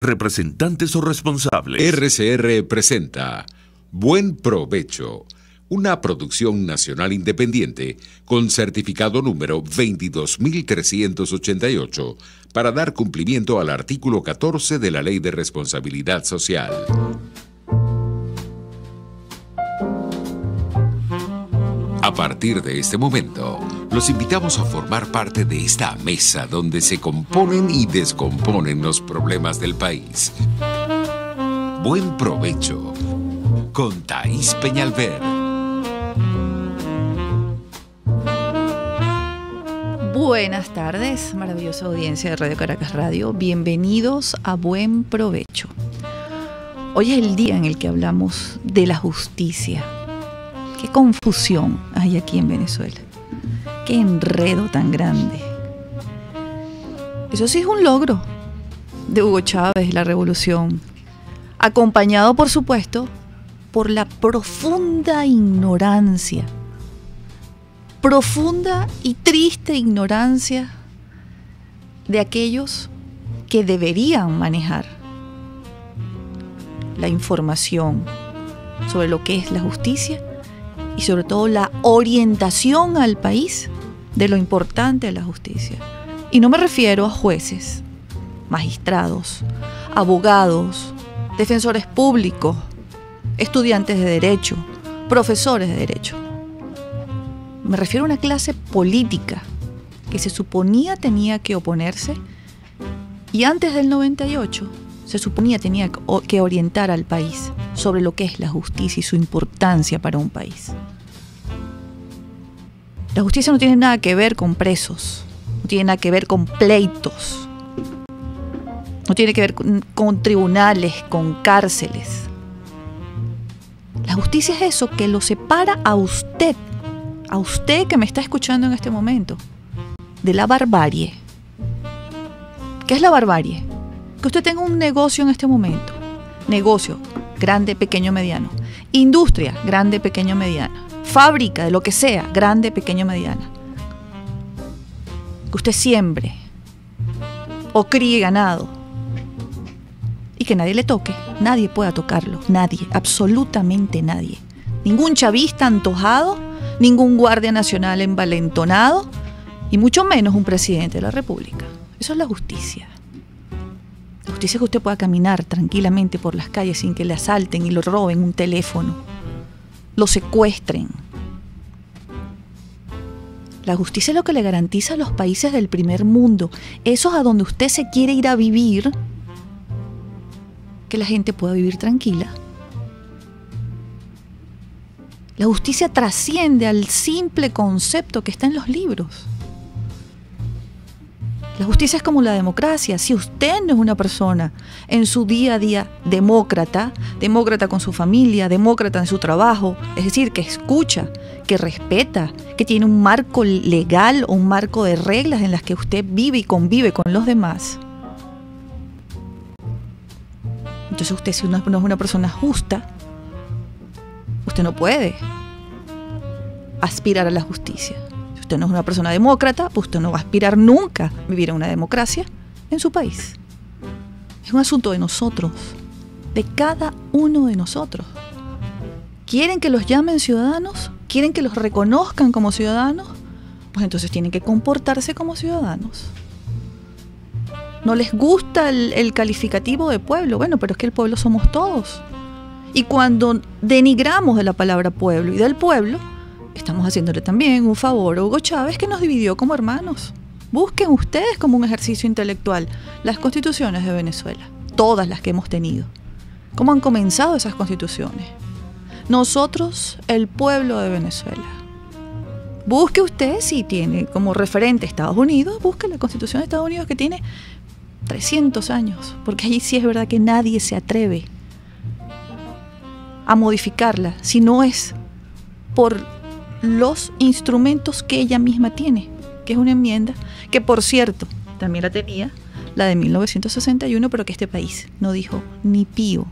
representantes o responsables. RCR presenta Buen Provecho, una producción nacional independiente con certificado número 22388 para dar cumplimiento al artículo 14 de la Ley de Responsabilidad Social. A partir de este momento, los invitamos a formar parte de esta mesa donde se componen y descomponen los problemas del país. Buen Provecho, con Thaís Peñalver. Buenas tardes, maravillosa audiencia de Radio Caracas Radio. Bienvenidos a Buen Provecho. Hoy es el día en el que hablamos de la justicia. Qué confusión hay aquí en Venezuela. Qué enredo tan grande. Eso sí es un logro de Hugo Chávez y la revolución, acompañado, por supuesto, por la profunda ignorancia, profunda y triste ignorancia de aquellos que deberían manejar la información sobre lo que es la justicia y sobre todo la orientación al país de lo importante de la justicia. Y no me refiero a jueces, magistrados, abogados, defensores públicos, estudiantes de derecho, profesores de derecho. Me refiero a una clase política que se suponía tenía que oponerse y antes del 98 se suponía tenía que orientar al país sobre lo que es la justicia y su importancia para un país. La justicia no tiene nada que ver con presos, no tiene nada que ver con pleitos, no tiene que ver con tribunales, con cárceles. La justicia es eso que lo separa a usted que me está escuchando en este momento, de la barbarie. ¿Qué es la barbarie? Que usted tenga un negocio en este momento. Negocio, grande, pequeño, mediano. Industria, grande, pequeño, mediana. Fábrica, de lo que sea, grande, pequeño, mediana. Que usted siembre o críe ganado y que nadie le toque. Nadie pueda tocarlo. Nadie, absolutamente nadie. Ningún chavista antojado, ningún guardia nacional envalentonado y mucho menos un presidente de la República. Eso es la justicia. La justicia es que usted pueda caminar tranquilamente por las calles sin que le asalten y lo roben un teléfono, lo secuestren. La justicia es lo que le garantiza a los países del primer mundo, esos a donde usted se quiere ir a vivir, que la gente pueda vivir tranquila. La justicia trasciende al simple concepto que está en los libros. La justicia es como la democracia. Si usted no es una persona en su día a día demócrata con su familia, demócrata en su trabajo, es decir, que escucha, que respeta, que tiene un marco legal o un marco de reglas en las que usted vive y convive con los demás, entonces usted, si no es una persona justa, usted no puede aspirar a la justicia. Si usted no es una persona demócrata, pues usted no va a aspirar nunca a vivir en una democracia en su país. Es un asunto de nosotros, de cada uno de nosotros. ¿Quieren que los llamen ciudadanos? ¿Quieren que los reconozcan como ciudadanos? Pues entonces tienen que comportarse como ciudadanos. ¿No les gusta el calificativo de pueblo? Bueno, pero es que el pueblo somos todos. Y cuando denigramos de la palabra pueblo y del pueblo, estamos haciéndole también un favor a Hugo Chávez, que nos dividió como hermanos. Busquen ustedes como un ejercicio intelectual las constituciones de Venezuela, todas las que hemos tenido. ¿Cómo han comenzado esas constituciones? Nosotros, el pueblo de Venezuela. Busque usted, si tiene como referente Estados Unidos, busque la Constitución de Estados Unidos, que tiene 300 años, porque allí sí es verdad que nadie se atreve a modificarla si no es por los instrumentos que ella misma tiene, que es una enmienda que, por cierto, también la tenía la de 1961, pero que este país no dijo ni pío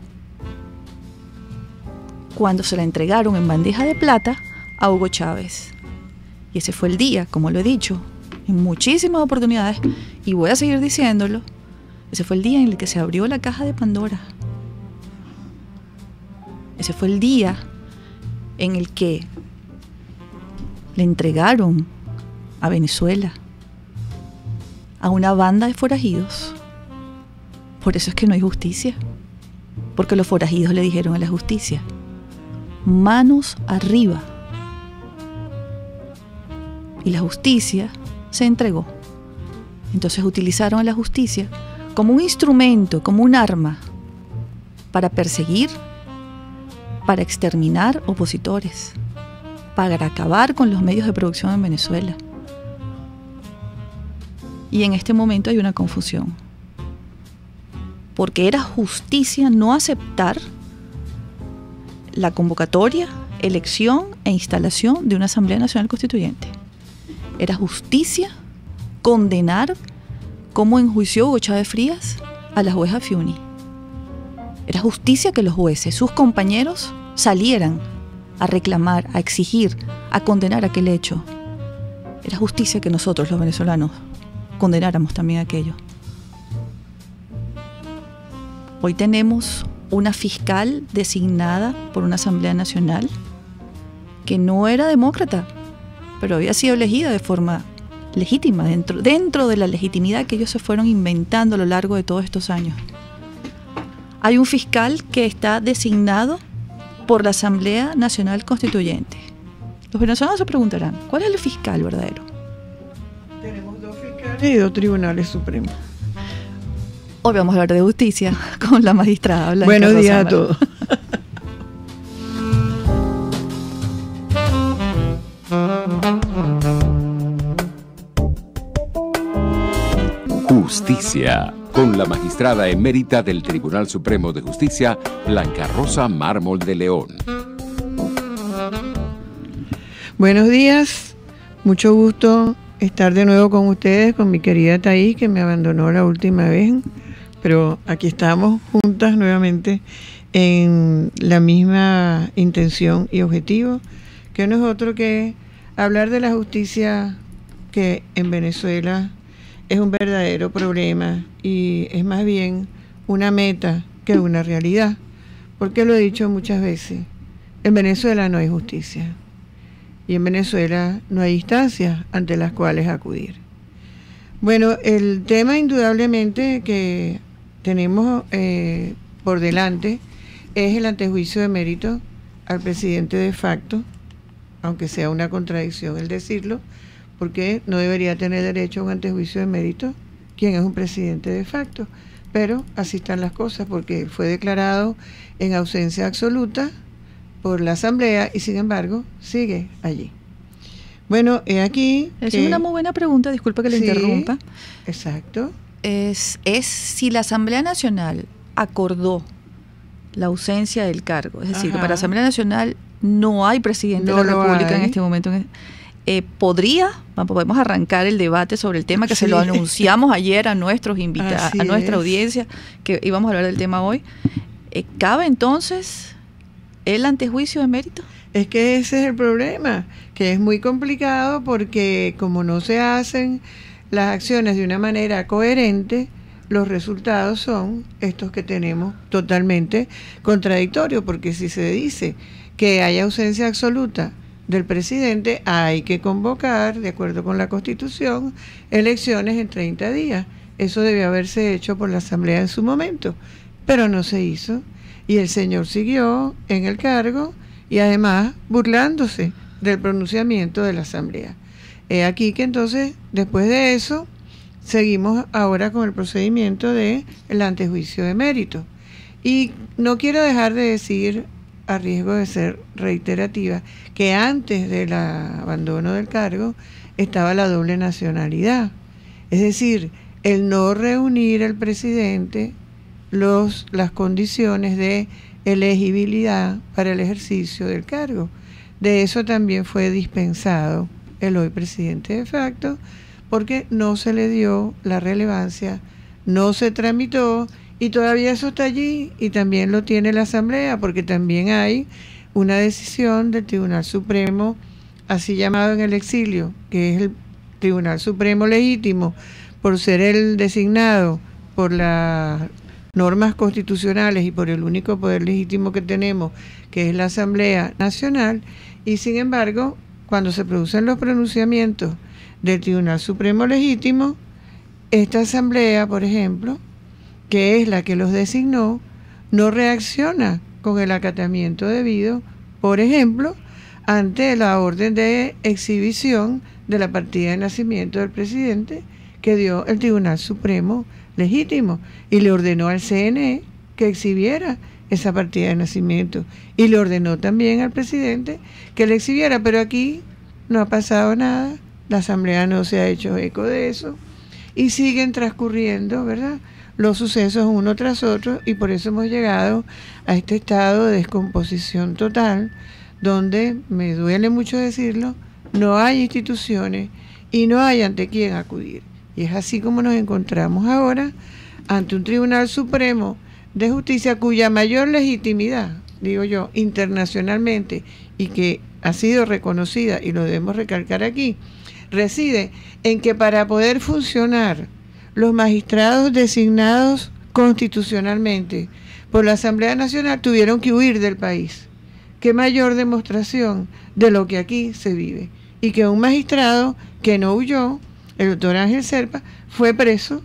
cuando se la entregaron en bandeja de plata a Hugo Chávez. Y ese fue el día, como lo he dicho en muchísimas oportunidades, y voy a seguir diciéndolo, Ese fue el día en el que se abrió la caja de Pandora. Ese fue el día en el que le entregaron a Venezuela a una banda de forajidos. Por eso es que no hay justicia, porque los forajidos le dijeron a la justicia: manos arriba. Y la justicia se entregó. Entonces utilizaron a la justicia como un instrumento, como un arma, para perseguir, para exterminar opositores, para acabar con los medios de producción en Venezuela. Y en este momento hay una confusión, porque era justicia no aceptar la convocatoria, elección e instalación de una Asamblea Nacional Constituyente. Era justicia condenar, como enjuició Hugo Chávez Frías, a la jueza Fiuni. Era justicia que los jueces, sus compañeros, salieran a reclamar, a exigir, a condenar aquel hecho. Era justicia que nosotros, los venezolanos, condenáramos también aquello. Hoy tenemos una fiscal designada por una Asamblea Nacional que no era demócrata, pero había sido elegida de forma legítima, dentro de la legitimidad que ellos se fueron inventando a lo largo de todos estos años. Hay un fiscal que está designado por la Asamblea Nacional Constituyente. Los venezolanos se preguntarán, ¿cuál es el fiscal verdadero? Tenemos 2 fiscales y 2 tribunales supremos. Hoy vamos a hablar de justicia con la magistrada Blanca Buenos Rosa días a Mar. todos. Justicia, con la magistrada emérita del Tribunal Supremo de Justicia, Blanca Rosa Mármol de León. Buenos días, mucho gusto estar de nuevo con ustedes, con mi querida Thaís, que me abandonó la última vez, pero aquí estamos juntas nuevamente en la misma intención y objetivo, que no es otro que hablar de la justicia, que en Venezuela es un verdadero problema y es más bien una meta que una realidad, porque lo he dicho muchas veces, en Venezuela no hay justicia y en Venezuela no hay instancias ante las cuales acudir. Bueno, el tema indudablemente que tenemos por delante es el antejuicio de mérito al presidente de facto, aunque sea una contradicción el decirlo, porque no debería tener derecho a un antejuicio de mérito quien es un presidente de facto, pero así están las cosas, porque fue declarado en ausencia absoluta por la Asamblea y sin embargo sigue allí. Bueno, he aquí... Esa es una muy buena pregunta, disculpa que le interrumpa. Exacto. Es si la Asamblea Nacional acordó la ausencia del cargo, es decir, que para la Asamblea Nacional no hay presidente de la República en este momento. Podemos arrancar el debate sobre el tema, que se lo anunciamos ayer a nuestros invitados, a nuestra audiencia, que íbamos a hablar del tema hoy. ¿Cabe entonces el antejuicio de mérito? Es que ese es el problema, que es muy complicado porque como no se hacen las acciones de una manera coherente, los resultados son estos que tenemos, totalmente contradictorios, porque si se dice que hay ausencia absoluta del presidente, hay que convocar, de acuerdo con la Constitución, elecciones en 30 días. Eso debió haberse hecho por la Asamblea en su momento, pero no se hizo. Y el señor siguió en el cargo y además burlándose del pronunciamiento de la Asamblea. Aquí que entonces, después de eso, seguimos ahora con el procedimiento del antejuicio de mérito. Y no quiero dejar de decir, a riesgo de ser reiterativa, que antes del abandono del cargo estaba la doble nacionalidad. Es decir, el no reunir al presidente las condiciones de elegibilidad para el ejercicio del cargo. De eso también fue dispensado el hoy presidente de facto, porque no se le dio la relevancia, no se tramitó, y todavía eso está allí, y también lo tiene la Asamblea, porque también hay una decisión del Tribunal Supremo, así llamado en el exilio, que es el Tribunal Supremo legítimo, por ser el designado por las normas constitucionales y por el único poder legítimo que tenemos, que es la Asamblea Nacional, y sin embargo, cuando se producen los pronunciamientos del Tribunal Supremo Legítimo, esta Asamblea, por ejemplo, que es la que los designó, no reacciona con el acatamiento debido, por ejemplo, ante la orden de exhibición de la partida de nacimiento del presidente que dio el Tribunal Supremo Legítimo, y le ordenó al CNE que exhibiera esa partida de nacimiento, y le ordenó también al presidente que le exhibiera, pero aquí no ha pasado nada, la Asamblea no se ha hecho eco de eso, y siguen transcurriendo, ¿verdad?, los sucesos uno tras otro, y por eso hemos llegado a este estado de descomposición total, donde, me duele mucho decirlo, no hay instituciones y no hay ante quién acudir. Y es así como nos encontramos ahora ante un Tribunal Supremo de Justicia cuya mayor legitimidad, digo yo, internacionalmente, y que ha sido reconocida, y lo debemos recalcar aquí, reside en que para poder funcionar los magistrados designados constitucionalmente por la Asamblea Nacional tuvieron que huir del país. ¿Qué mayor demostración de lo que aquí se vive? Y que un magistrado que no huyó, el doctor Ángel Serpa, fue preso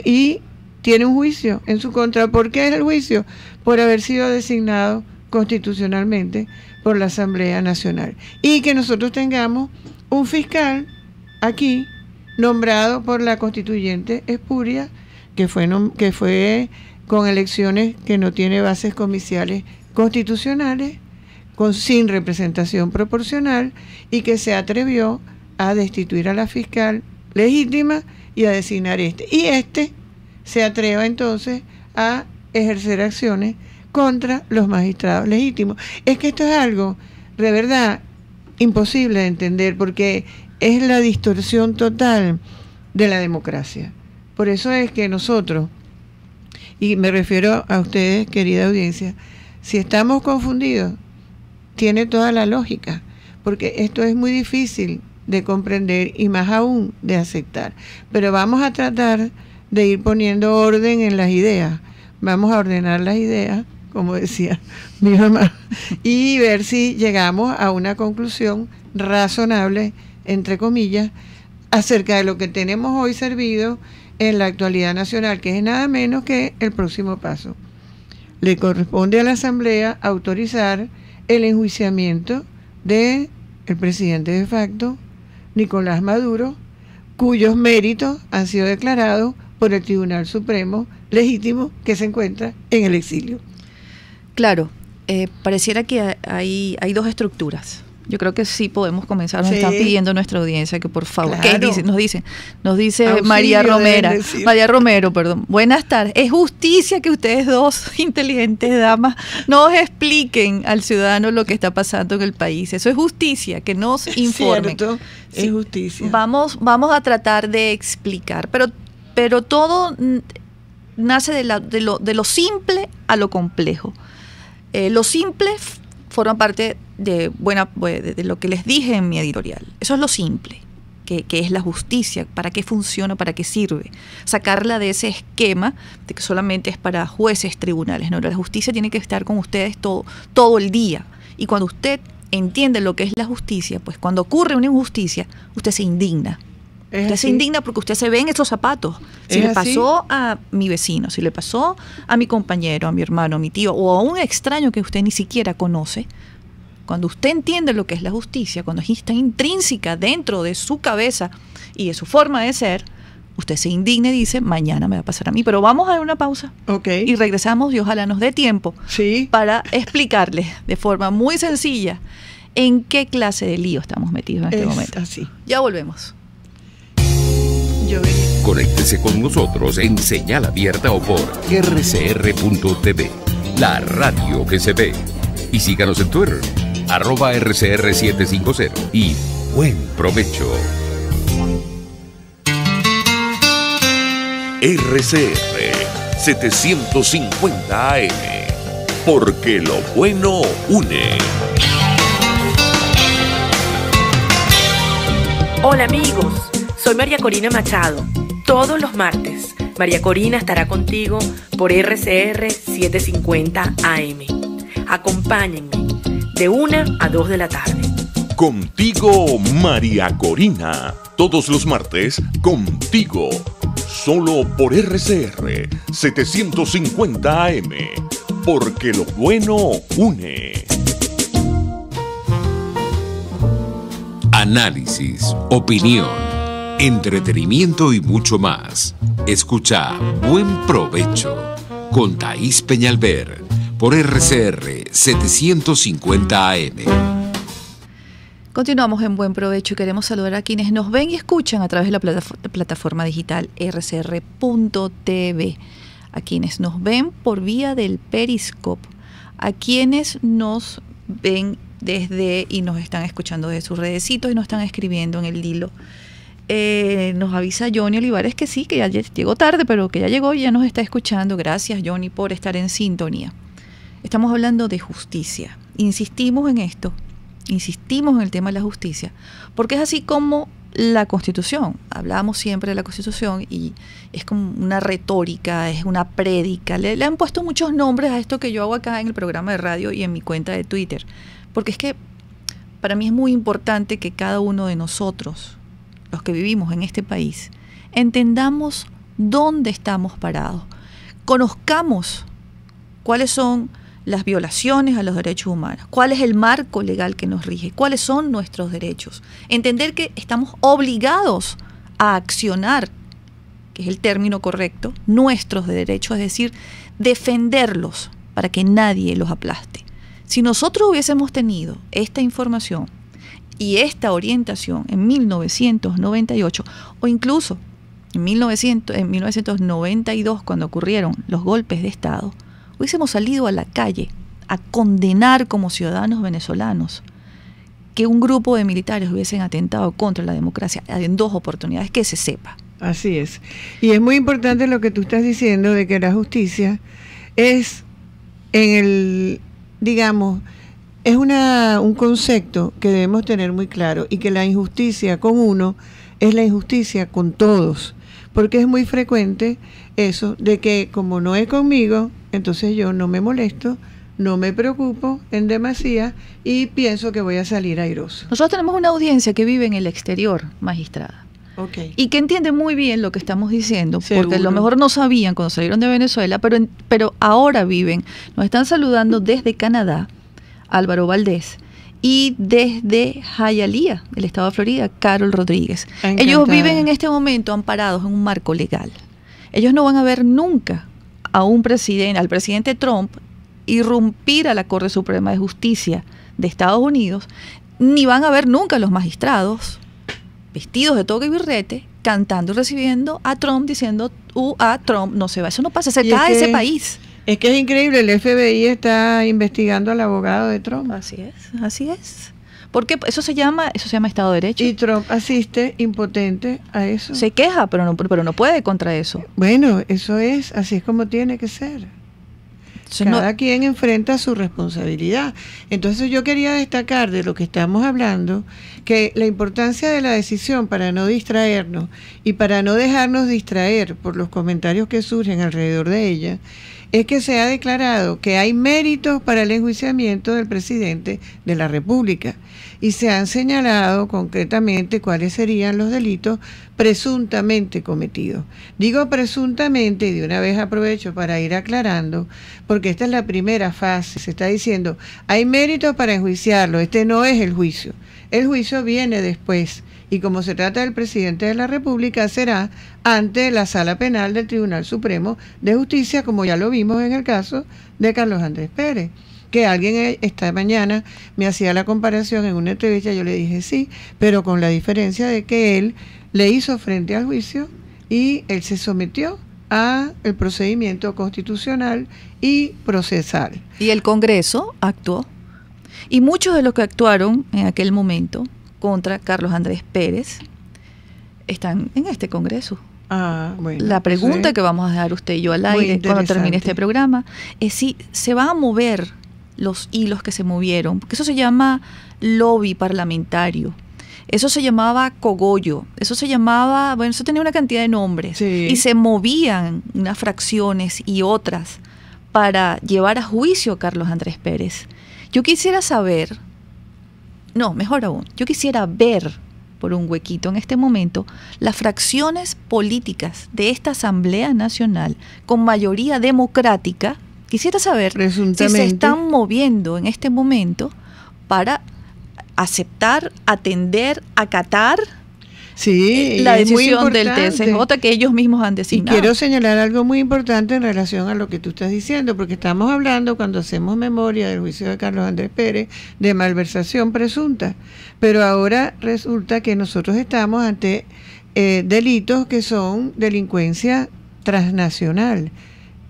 y tiene un juicio en su contra. ¿Por qué es el juicio? Por haber sido designado constitucionalmente por la Asamblea Nacional. Y que nosotros tengamos un fiscal aquí nombrado por la constituyente espuria, que fue con elecciones que no tiene bases comiciales constitucionales, sin representación proporcional, y que se atrevió a destituir a la fiscal legítima y a designar y se atreva entonces a ejercer acciones contra los magistrados legítimos. Es que esto es algo de verdad imposible de entender, porque es la distorsión total de la democracia. Por eso es que nosotros, y me refiero a ustedes, querida audiencia, si estamos confundidos, tiene toda la lógica, porque esto es muy difícil de comprender y más aún de aceptar. Pero vamos a tratar de ir poniendo orden en las ideas. Vamos a ordenar las ideas, como decía mi mamá, y ver si llegamos a una conclusión razonable, entre comillas, acerca de lo que tenemos hoy servido en la actualidad nacional, que es nada menos que el próximo paso. Le corresponde a la Asamblea autorizar el enjuiciamiento del presidente de facto, Nicolás Maduro, cuyos méritos han sido declarados por el Tribunal Supremo Legítimo, que se encuentra en el exilio. Claro, pareciera que hay dos estructuras. Yo creo que sí podemos comenzar. Nos están pidiendo nuestra audiencia que por favor, claro. ¿qué dice? Nos dice Auxilio, María Romero, perdón. Buenas tardes. Es justicia que ustedes dos inteligentes damas nos expliquen al ciudadano lo que está pasando en el país. Eso es justicia, que nos informen. Cierto, sí, es justicia. Vamos a tratar de explicar, pero todo nace de lo simple a lo complejo. Lo simple forma parte de lo que les dije en mi editorial. Eso es lo simple, que es la justicia, para qué funciona, para qué sirve. Sacarla de ese esquema de que solamente es para jueces, tribunales. No, la justicia tiene que estar con ustedes todo el día. Y cuando usted entiende lo que es la justicia, pues cuando ocurre una injusticia, usted se indigna. Usted se indigna porque usted se ve en esos zapatos. Si le pasó a mi vecino, si le pasó a mi compañero, a mi hermano, a mi tío o a un extraño que usted ni siquiera conoce, cuando usted entiende lo que es la justicia, cuando está intrínseca dentro de su cabeza y de su forma de ser, usted se indigna y dice, mañana me va a pasar a mí. Pero vamos a dar una pausa y regresamos y ojalá nos dé tiempo para explicarles de forma muy sencilla en qué clase de lío estamos metidos en este momento. Así. Ya volvemos. Conéctese con nosotros en señal abierta o por rcr.tv, la radio que se ve. Y síganos en Twitter, @rcr750. Y buen provecho. RCR 750 AM, porque lo bueno une. Hola amigos, soy María Corina Machado. Todos los martes María Corina estará contigo por RCR 750 AM. Acompáñenme de 1 a 2 de la tarde. Contigo, María Corina. Todos los martes, contigo. Solo por RCR 750 AM. Porque lo bueno une. Análisis, opinión, entretenimiento y mucho más. Escucha Buen Provecho con Thaís Peñalver por RCR 750 AM. Continuamos en Buen Provecho y queremos saludar a quienes nos ven y escuchan a través de la plataforma digital rcr.tv, a quienes nos ven por vía del Periscope, a quienes nos ven desde y nos están escuchando desde sus redecitos y nos están escribiendo en el hilo. Nos avisa Johnny Olivares que sí, que ya llegó tarde, pero que ya llegó y ya nos está escuchando. Gracias, Johnny, por estar en sintonía. Estamos hablando de justicia. Insistimos en esto. Insistimos en el tema de la justicia, porque es así como la Constitución. Hablamos siempre de la Constitución y es como una retórica, es una prédica. Le han puesto muchos nombres a esto que yo hago acá en el programa de radio y en mi cuenta de Twitter, porque es que para mí es muy importante que cada uno de nosotros, los que vivimos en este país, entendamos dónde estamos parados, conozcamos cuáles son las violaciones a los derechos humanos, cuál es el marco legal que nos rige, cuáles son nuestros derechos. Entender que estamos obligados a accionar, que es el término correcto, nuestros derechos, es decir, defenderlos para que nadie los aplaste. Si nosotros hubiésemos tenido esta información y esta orientación en 1998 o incluso en 1992, cuando ocurrieron los golpes de Estado, hubiésemos salido a la calle a condenar como ciudadanos venezolanos que un grupo de militares hubiesen atentado contra la democracia en 2 oportunidades, que se sepa. Así es. Y es muy importante lo que tú estás diciendo de que la justicia es es un concepto que debemos tener muy claro, y que la injusticia con uno es la injusticia con todos, porque es muy frecuente eso de que como no es conmigo, entonces yo no me molesto, no me preocupo en demasía y pienso que voy a salir airoso. Nosotros tenemos una audiencia que vive en el exterior, magistrada. Okay. Y que entiende muy bien lo que estamos diciendo, Seguro. porque a lo mejor no sabían cuando salieron de Venezuela, pero ahora viven. Nos están saludando desde Canadá, Álvaro Valdés, y desde Hialeah, del estado de Florida, Carol Rodríguez. Encantada. Ellos viven en este momento amparados en un marco legal. Ellos no van a ver nunca al presidente Trump, irrumpir a la Corte Suprema de Justicia de Estados Unidos, ni van a ver nunca a los magistrados vestidos de toga y birrete, cantando y recibiendo a Trump, diciendo, Trump no se va. Eso no pasa, se cae ese país. Es que es increíble, el FBI está investigando al abogado de Trump. Así es. Porque eso se llama Estado de Derecho. Y Trump asiste impotente a eso. Se queja, pero no puede contra eso. Bueno, así es como tiene que ser. Cada quien enfrenta su responsabilidad. Entonces yo quería destacar de lo que estamos hablando, que la importancia de la decisión para no distraernos y para no dejarnos distraer por los comentarios que surgen alrededor de ella, es que se ha declarado que hay méritos para el enjuiciamiento del presidente de la República y se han señalado concretamente cuáles serían los delitos presuntamente cometidos. Digo presuntamente y de una vez aprovecho para ir aclarando, porque esta es la primera fase. Se está diciendo, hay méritos para enjuiciarlo, este no es el juicio. El juicio viene después. Y como se trata del presidente de la República, será ante la Sala Penal del Tribunal Supremo de Justicia, como ya lo vimos en el caso de Carlos Andrés Pérez, que alguien esta mañana me hacía la comparación en una entrevista. Yo le dije sí, pero con la diferencia de que él le hizo frente al juicio y él se sometió a el procedimiento constitucional y procesal. Y el Congreso actuó. Y muchos de los que actuaron en aquel momento contra Carlos Andrés Pérez están en este Congreso. Bueno, la pregunta que vamos a dejar usted y yo al aire cuando termine este programa es si se van a mover los hilos que se movieron, porque eso se llama lobby parlamentario. Eso se llamaba cogollo, eso se llamaba, bueno, eso tenía una cantidad de nombres. Sí. Y se movían unas fracciones y otras para llevar a juicio a Carlos Andrés Pérez. Yo quisiera saber, no, mejor aún, yo quisiera ver por un huequito en este momento las fracciones políticas de esta Asamblea Nacional con mayoría democrática. Quisiera saber si se están moviendo en este momento para aceptar, atender, acatar la decisión del TSJ que ellos mismos han designado. Y quiero señalar algo muy importante en relación a lo que tú estás diciendo, porque estamos hablando, cuando hacemos memoria del juicio de Carlos Andrés Pérez, de malversación presunta, pero ahora resulta que nosotros estamos ante delitos que son delincuencia transnacional,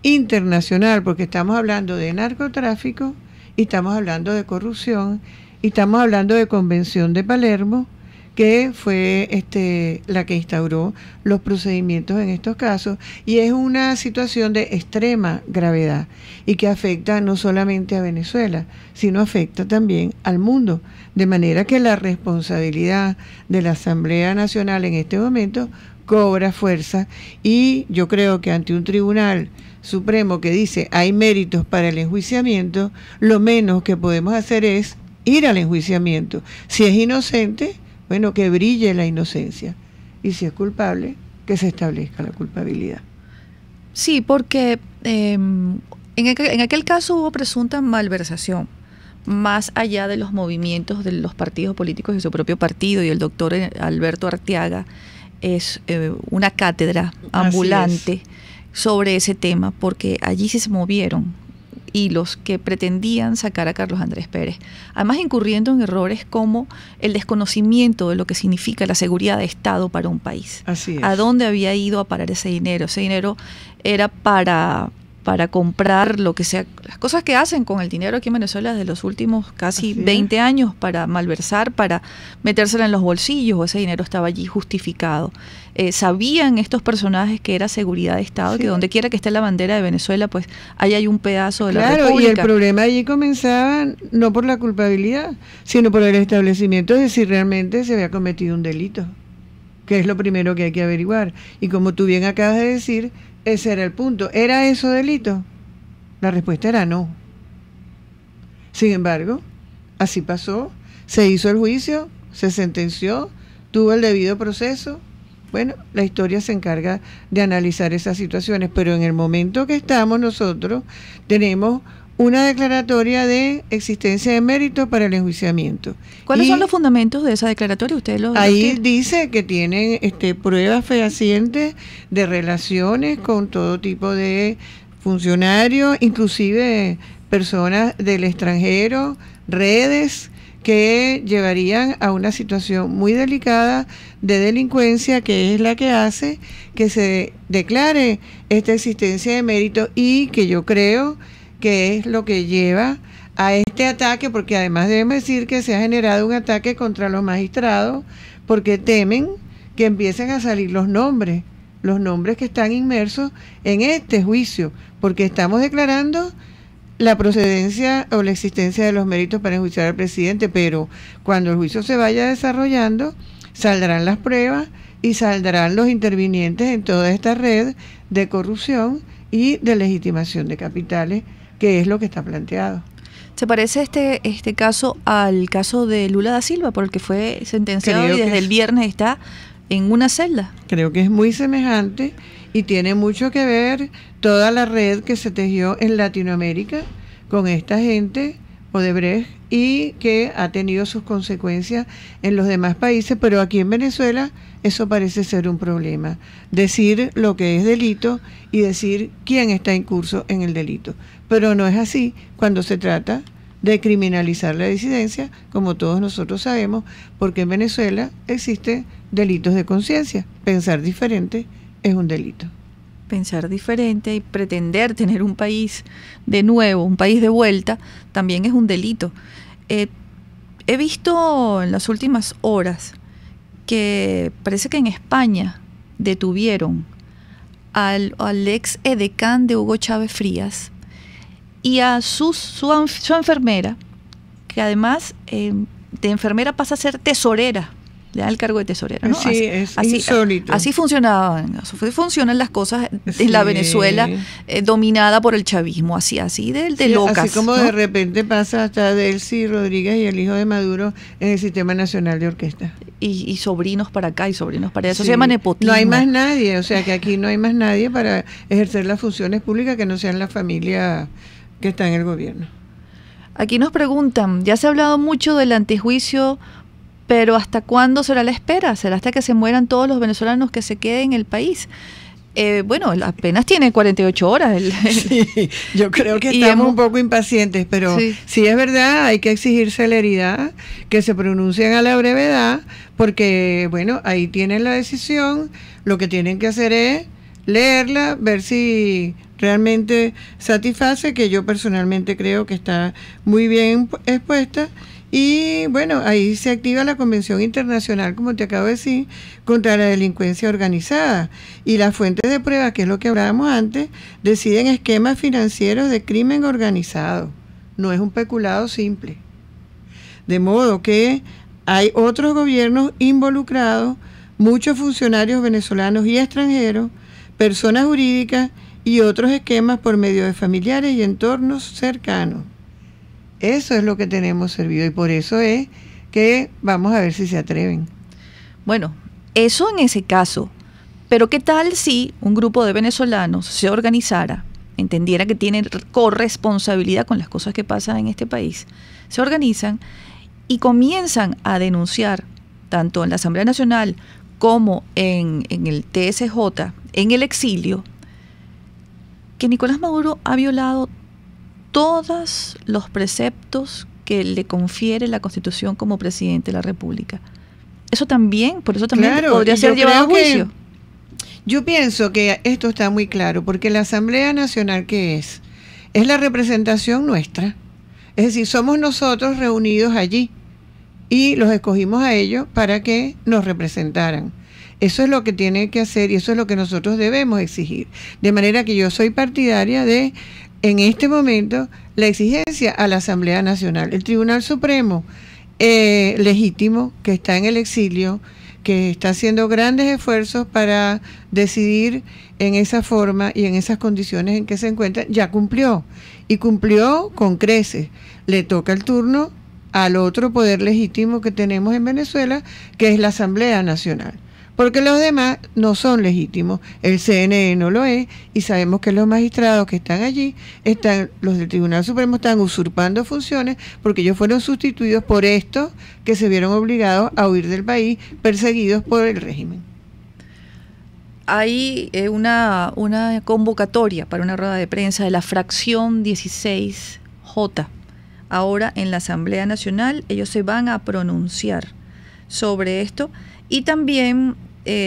internacional, porque estamos hablando de narcotráfico y estamos hablando de corrupción y estamos hablando de Convención de Palermo, que fue la que instauró los procedimientos en estos casos, y es una situación de extrema gravedad y que afecta no solamente a Venezuela, sino afecta también al mundo, de manera que la responsabilidad de la Asamblea Nacional en este momento cobra fuerza, y yo creo que ante un tribunal supremo que dice hay méritos para el enjuiciamiento, lo menos que podemos hacer es ir al enjuiciamiento. Si es inocente, bueno, que brille la inocencia, y si es culpable, que se establezca la culpabilidad. Sí, porque en aquel caso hubo presunta malversación, más allá de los movimientos de los partidos políticos y su propio partido, y el doctor Alberto Arteaga es una cátedra ambulante sobre ese tema, porque allí sí se movieron hilos que pretendían sacar a Carlos Andrés Pérez, además incurriendo en errores como el desconocimiento de lo que significa la seguridad de Estado para un país. Así es. ¿A dónde había ido a parar ese dinero? Ese dinero era para comprar lo que sea, las cosas que hacen con el dinero aquí en Venezuela de los últimos casi 20 años, para malversar, para metérsela en los bolsillos, o ese dinero estaba allí justificado. Sabían estos personajes que era seguridad de Estado, que donde quiera que esté la bandera de Venezuela, pues ahí hay un pedazo de la República. Claro, y el problema allí comenzaba no por la culpabilidad, sino por el establecimiento de si realmente se había cometido un delito, que es lo primero que hay que averiguar. Y como tú bien acabas de decir, ese era el punto. ¿Era eso delito? La respuesta era no. Sin embargo, así pasó, se hizo el juicio, se sentenció, tuvo el debido proceso. Bueno, la historia se encarga de analizar esas situaciones, pero en el momento que estamos nosotros tenemos una declaratoria de existencia de mérito para el enjuiciamiento. ¿Cuáles son los fundamentos de esa declaratoria? Ahí dice que tienen pruebas fehacientes de relaciones con todo tipo de funcionarios, inclusive personas del extranjero, redes que llevarían a una situación muy delicada de delincuencia, que es la que hace que se declare esta existencia de mérito, y que yo creo que es lo que lleva a este ataque, porque además debemos decir que se ha generado un ataque contra los magistrados, porque temen que empiecen a salir los nombres que están inmersos en este juicio, porque estamos declarando la procedencia o la existencia de los méritos para enjuiciar al presidente, pero cuando el juicio se vaya desarrollando, saldrán las pruebas y saldrán los intervinientes en toda esta red de corrupción y de legitimación de capitales, que es lo que está planteado. ¿Se parece este caso al caso de Lula da Silva, por el que fue sentenciado y desde el viernes está en una celda? Creo que es muy semejante y tiene mucho que ver toda la red que se tejió en Latinoamérica con esta gente, Odebrecht, y que ha tenido sus consecuencias en los demás países, pero aquí en Venezuela eso parece ser un problema. Decir lo que es delito y decir quién está incurso en el delito. Pero no es así cuando se trata de criminalizar la disidencia, como todos nosotros sabemos, porque en Venezuela existen delitos de conciencia. Pensar diferente es un delito. Pensar diferente y pretender tener un país de nuevo, un país de vuelta, también es un delito. He visto en las últimas horas que parece que en España detuvieron al ex edecán de Hugo Chávez Frías y a su enfermera, que además de enfermera pasa a ser tesorera le dan el cargo de tesorera, ¿no? Sí, es insólito. Así funcionan las cosas Sí. en la Venezuela dominada por el chavismo, así de locas. Así como ¿no? de repente pasa hasta Delcy Rodríguez y el hijo de Maduro en el Sistema Nacional de Orquesta. Y sobrinos para acá y sobrinos para allá. Eso Sí. se llama nepotismo. No hay más nadie, o sea que aquí no hay más nadie para ejercer las funciones públicas que no sean la familia que está en el gobierno. Aquí nos preguntan, ya se ha hablado mucho del antejuicio, pero ¿hasta cuándo será la espera? ¿Será hasta que se mueran todos los venezolanos que se queden en el país? Bueno, apenas tiene 48 horas. Sí, yo creo que y estamos un poco impacientes, pero sí es verdad, hay que exigir celeridad, que se pronuncien a la brevedad, porque, bueno, ahí tienen la decisión, lo que tienen que hacer es leerla, ver si realmente satisface, que yo personalmente creo que está muy bien expuesta. Y bueno, ahí se activa la Convención Internacional, como te acabo de decir, contra la delincuencia organizada. Y las fuentes de prueba, que es lo que hablábamos antes, deciden esquemas financieros de crimen organizado. No es un peculado simple. De modo que hay otros gobiernos involucrados, muchos funcionarios venezolanos y extranjeros, personas jurídicas y otros esquemas por medio de familiares y entornos cercanos. Eso es lo que tenemos servido y por eso es que vamos a ver si se atreven. Bueno, eso en ese caso. Pero ¿qué tal si un grupo de venezolanos se organizara, entendiera que tienen corresponsabilidad con las cosas que pasan en este país, se organizan y comienzan a denunciar, tanto en la Asamblea Nacional como en el TSJ, en el exilio, que Nicolás Maduro ha violado todos los preceptos que le confiere la Constitución como presidente de la República? Eso también, por eso también podría ser llevado a juicio. Yo pienso que esto está muy claro, porque la Asamblea Nacional, ¿qué es? Es la representación nuestra. Es decir, somos nosotros reunidos allí y los escogimos a ellos para que nos representaran. Eso es lo que tiene que hacer y eso es lo que nosotros debemos exigir. De manera que yo soy partidaria de, en este momento, la exigencia a la Asamblea Nacional. El Tribunal Supremo, legítimo, que está en el exilio, que está haciendo grandes esfuerzos para decidir en esa forma y en esas condiciones en que se encuentra, ya cumplió. Y cumplió con creces. Le toca el turno al otro poder legítimo que tenemos en Venezuela, que es la Asamblea Nacional. Porque los demás no son legítimos, el CNE no lo es, y sabemos que los magistrados que están allí, los del Tribunal Supremo están usurpando funciones porque ellos fueron sustituidos por estos que se vieron obligados a huir del país, perseguidos por el régimen. Hay una convocatoria para una rueda de prensa de la fracción 16J. Ahora en la Asamblea Nacional ellos se van a pronunciar sobre esto y también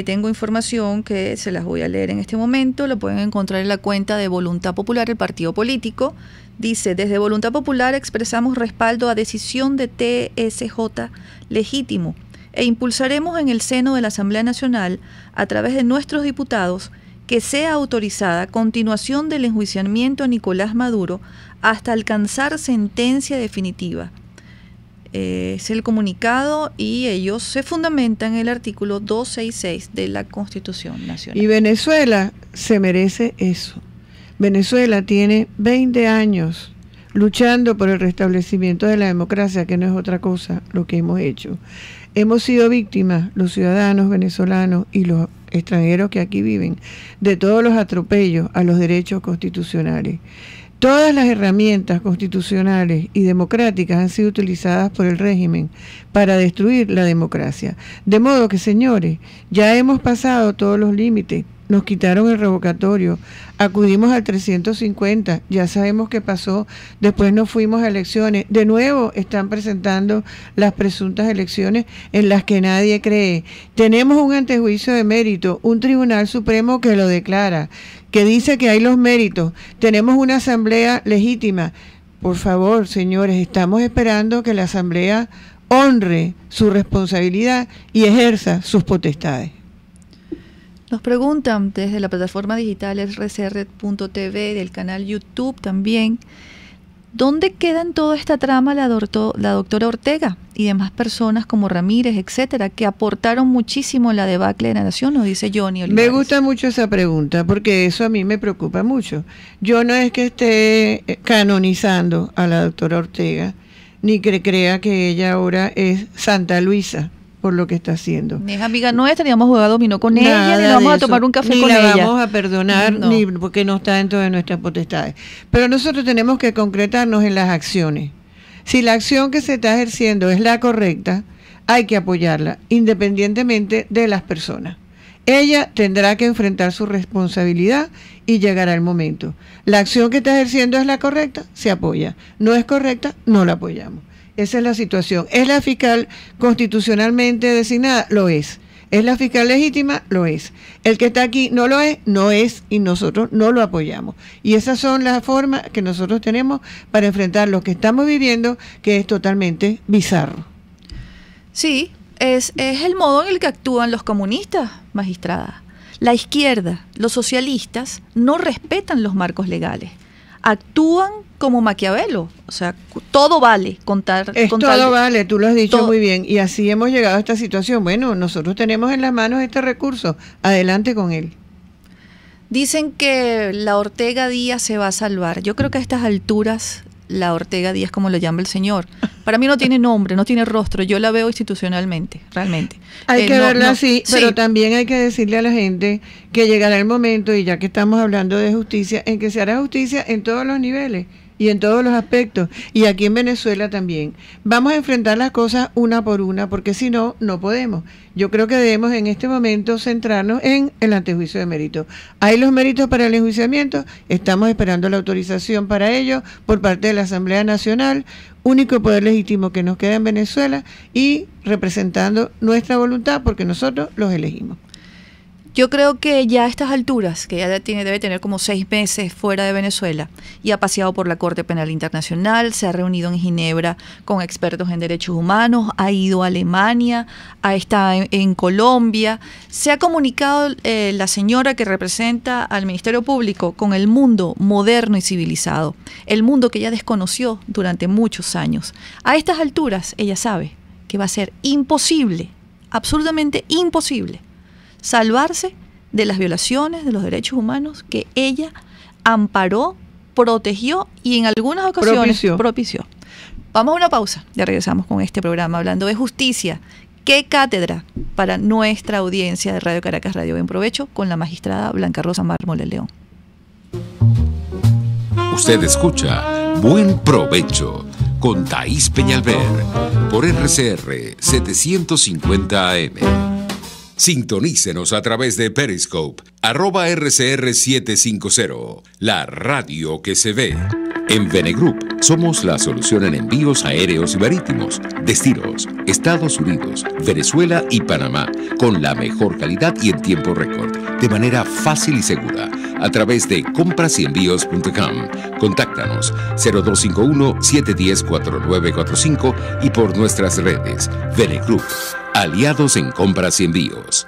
tengo información que se las voy a leer en este momento, lo pueden encontrar en la cuenta de Voluntad Popular, el partido político. Dice, desde Voluntad Popular expresamos respaldo a decisión de TSJ legítimo e impulsaremos en el seno de la Asamblea Nacional, a través de nuestros diputados, que sea autorizada continuación del enjuiciamiento a Nicolás Maduro hasta alcanzar sentencia definitiva. Es el comunicado y ellos se fundamentan en el artículo 266 de la Constitución Nacional. Y Venezuela se merece eso. Venezuela tiene 20 años luchando por el restablecimiento de la democracia, que no es otra cosa lo que hemos hecho. Hemos sido víctimas, los ciudadanos venezolanos y los extranjeros que aquí viven, de todos los atropellos a los derechos constitucionales. Todas las herramientas constitucionales y democráticas han sido utilizadas por el régimen para destruir la democracia. De modo que, señores, ya hemos pasado todos los límites. Nos quitaron el revocatorio, acudimos al 350, ya sabemos qué pasó, después nos fuimos a elecciones, de nuevo están presentando las presuntas elecciones en las que nadie cree. Tenemos un antejuicio de mérito, un Tribunal Supremo que lo declara, que dice que hay los méritos, tenemos una asamblea legítima. Por favor, señores, estamos esperando que la asamblea honre su responsabilidad y ejerza sus potestades. Nos preguntan desde la plataforma digital rcr.tv, del canal YouTube también, ¿Dónde queda en toda esta trama la doctora Ortega y demás personas como Ramírez, etcétera, que aportaron muchísimo en la debacle de la nación? Nos dice Johnny Olivares. Me gusta mucho esa pregunta porque eso a mí me preocupa mucho. Yo no es que esté canonizando a la doctora Ortega, ni que crea que ella ahora es Santa Luisa por lo que está haciendo. Ni es amiga nuestra, ni vamos a jugar dominó con ella, ni vamos a tomar un café con ella. Ni la vamos a perdonar, ni porque no está dentro de nuestras potestades. Pero nosotros tenemos que concretarnos en las acciones. Si la acción que se está ejerciendo es la correcta, hay que apoyarla, independientemente de las personas. Ella tendrá que enfrentar su responsabilidad y llegará el momento. La acción que está ejerciendo es la correcta, se apoya. No es correcta, no la apoyamos. Esa es la situación. ¿Es la fiscal constitucionalmente designada? Lo es. ¿Es la fiscal legítima? Lo es. El que está aquí no lo es, no es, y nosotros no lo apoyamos. Y esas son las formas que nosotros tenemos para enfrentar lo que estamos viviendo, que es totalmente bizarro. Sí, es el modo en el que actúan los comunistas, magistrada. La izquierda, los socialistas, no respetan los marcos legales. Actúan como Maquiavelo, o sea, todo vale, todo vale, tú lo has dicho muy bien, y así hemos llegado a esta situación. Bueno, nosotros tenemos en las manos este recurso, adelante con él. Dicen que la Ortega Díaz se va a salvar. Yo creo que a estas alturas, la Ortega Díaz, como lo llama el señor, para mí no tiene nombre, no tiene rostro, yo la veo institucionalmente, realmente. Hay que verla así, pero sí. También hay que decirle a la gente que llegará el momento, y ya que estamos hablando de justicia, en que se hará justicia en todos los niveles y en todos los aspectos, y aquí en Venezuela también. Vamos a enfrentar las cosas una por una, porque si no, no podemos. Yo creo que debemos en este momento centrarnos en el antejuicio de mérito. ¿Hay los méritos para el enjuiciamiento? Estamos esperando la autorización para ello por parte de la Asamblea Nacional, único poder legítimo que nos queda en Venezuela, y representando nuestra voluntad porque nosotros los elegimos. Yo creo que ya a estas alturas, que ya debe tener como 6 meses fuera de Venezuela, y ha paseado por la Corte Penal Internacional, se ha reunido en Ginebra con expertos en derechos humanos, ha ido a Alemania, ha estado en Colombia, se ha comunicado la señora que representa al Ministerio Público con el mundo moderno y civilizado, el mundo que ella desconoció durante muchos años. A estas alturas, ella sabe que va a ser imposible, absolutamente imposible, salvarse de las violaciones de los derechos humanos que ella amparó, protegió y en algunas ocasiones propició. Vamos a una pausa, ya regresamos con este programa hablando de justicia. ¡Qué cátedra para nuestra audiencia de Radio Caracas Radio! Buen provecho con la magistrada Blanca Rosa Mármol León. Usted escucha Buen Provecho con Thaís Peñalver por RCR 750 AM. Sintonícenos a través de Periscope, @RCR750, la radio que se ve. En Venegroup somos la solución en envíos aéreos y marítimos, destinos, Estados Unidos, Venezuela y Panamá, con la mejor calidad y en tiempo récord, de manera fácil y segura, a través de comprasenvíos.com. Contáctanos 0251-710-4945 y por nuestras redes. Venegroup, aliados en compras y envíos.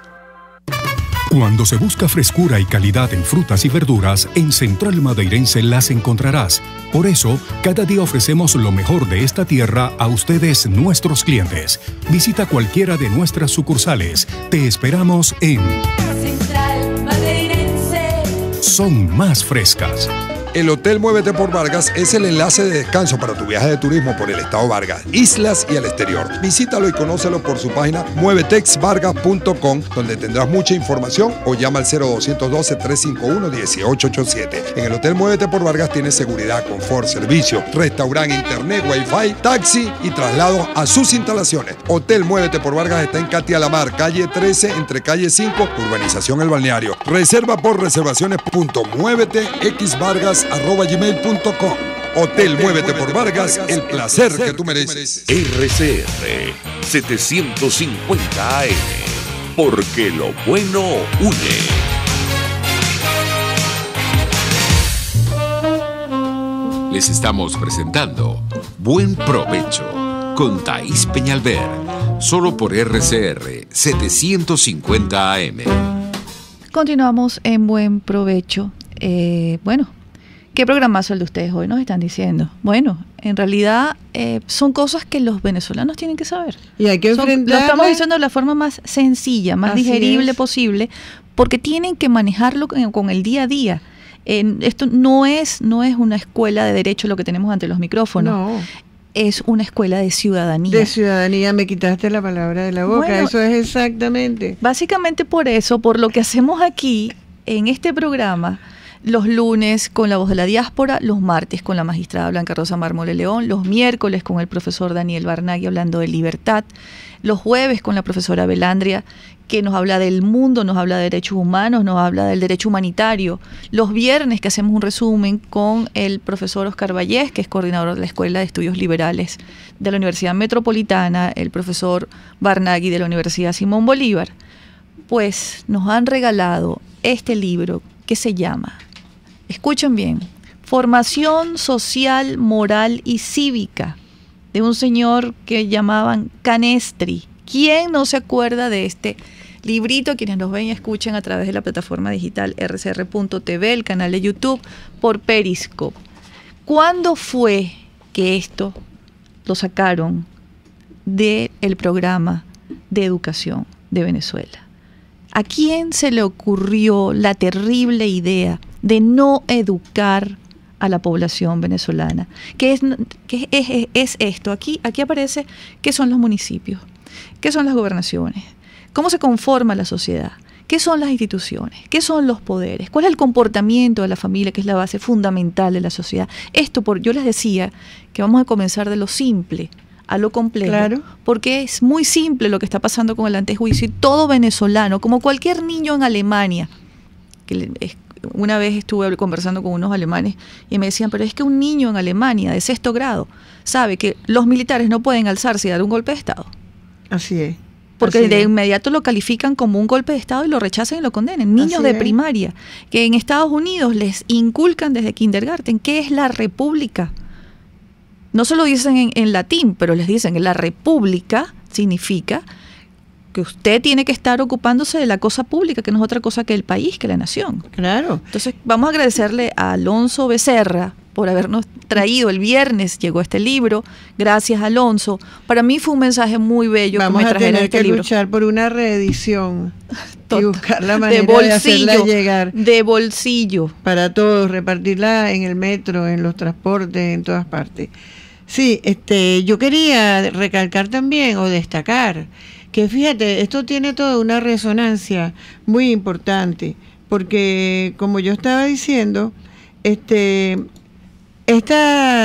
Cuando se busca frescura y calidad en frutas y verduras, en Central Madeirense las encontrarás. Por eso, cada día ofrecemos lo mejor de esta tierra a ustedes, nuestros clientes. Visita cualquiera de nuestras sucursales. Te esperamos en Central Madeirense. Son más frescas. El Hotel Muévete por Vargas es el enlace de descanso para tu viaje de turismo por el estado Vargas, islas y el exterior. Visítalo y conócelo por su página muevetexvargas.com, donde tendrás mucha información, o llama al 0212-351-1887. En el Hotel Muévete por Vargas tienes seguridad, confort, servicio, restaurante, internet, wifi, taxi y traslado a sus instalaciones. Hotel Muévete por Vargas está en Catia La Mar, calle 13, entre calle 5, urbanización El Balneario. Reserva por reservaciones.muevetexvargas@gmail.com. Hotel Muévete por Vargas, el placer que tú mereces. RCR 750 AM, porque lo bueno une. Les estamos presentando Buen Provecho con Thaís Peñalver, solo por RCR 750 AM. Continuamos en Buen Provecho. Bueno, ¿Qué programazo el de ustedes hoy nos están diciendo? Bueno, en realidad son cosas que los venezolanos tienen que saber. Y hay que enfrentarlas. Lo estamos diciendo de la forma más sencilla, más digerible posible, porque tienen que manejarlo con el día a día. Esto no es una escuela de derecho lo que tenemos ante los micrófonos. No. Es una escuela de ciudadanía. De ciudadanía, me quitaste la palabra de la boca, Bueno, eso es exactamente. Básicamente por eso, por lo que hacemos aquí en este programa, los lunes con la voz de la diáspora, los martes con la magistrada Blanca Rosa Mármole León, los miércoles con el profesor Daniel Barnaghi hablando de libertad, los jueves con la profesora Belandria, que nos habla del mundo, nos habla de derechos humanos, nos habla del derecho humanitario, los viernes que hacemos un resumen con el profesor Oscar Vallés, que es coordinador de la Escuela de Estudios Liberales de la Universidad Metropolitana, el profesor Barnaghi de la Universidad Simón Bolívar, pues nos han regalado este libro que se llama, escuchen bien, Formación Social, Moral y Cívica, de un señor que llamaban Canestri. ¿Quién no se acuerda de este librito? Quienes nos ven y escuchan a través de la plataforma digital rcr.tv, el canal de YouTube, por Periscope. ¿Cuándo fue que esto lo sacaron del programa de educación de Venezuela? ¿A quién se le ocurrió la terrible idea de no educar a la población venezolana? ¿Qué es esto? Aquí aparece qué son los municipios, qué son las gobernaciones, cómo se conforma la sociedad, qué son las instituciones, qué son los poderes, cuál es el comportamiento de la familia, que es la base fundamental de la sociedad. Yo les decía que vamos a comenzar de lo simple a lo complejo, claro, porque es muy simple lo que está pasando con el antejuicio, y todo venezolano, como cualquier niño en Alemania, una vez estuve conversando con unos alemanes y me decían, pero es que un niño en Alemania de 6º grado sabe que los militares no pueden alzarse y dar un golpe de Estado. Así es. Porque de inmediato lo califican como un golpe de Estado y lo rechazan y lo condenen. Niños de primaria, que en Estados Unidos les inculcan desde kindergarten qué es la república. No se lo dicen en latín, pero les dicen que la república significa que usted tiene que estar ocupándose de la cosa pública, que no es otra cosa que el país, que la nación. Claro. Entonces vamos a agradecerle a Alonso Becerra por habernos traído. El viernes llegó este libro, gracias Alonso. Para mí fue un mensaje muy bello. Vamos a tener que luchar por una reedición y buscar la manera de hacerla llegar. De bolsillo. Para todos, repartirla en el metro, en los transportes, en todas partes. Sí, yo quería recalcar también o destacar que fíjate, esto tiene toda una resonancia muy importante, porque como yo estaba diciendo, esta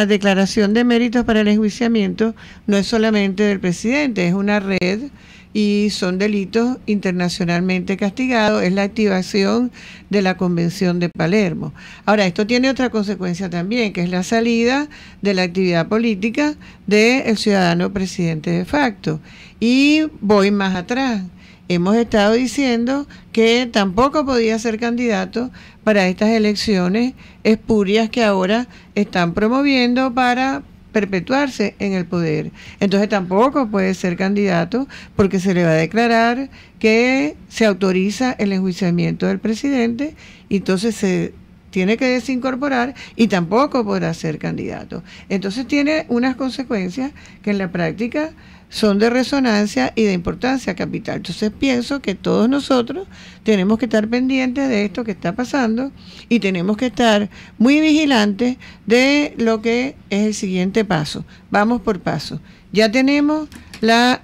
declaración de méritos para el enjuiciamiento no es solamente del presidente, es una red y son delitos internacionalmente castigados, es la activación de la Convención de Palermo. Ahora, esto tiene otra consecuencia también, que es la salida de la actividad política del ciudadano presidente de facto. Y voy más atrás. Hemos estado diciendo que tampoco podía ser candidato para estas elecciones espurias que ahora están promoviendo para perpetuarse en el poder. Entonces tampoco puede ser candidato porque se le va a declarar que se autoriza el enjuiciamiento del presidente y entonces se tiene que desincorporar y tampoco podrá ser candidato. Entonces tiene unas consecuencias que en la práctica son de resonancia y de importancia capital. Entonces pienso que todos nosotros tenemos que estar pendientes de esto que está pasando y tenemos que estar muy vigilantes de lo que es el siguiente paso. Vamos por paso. Ya tuvimos la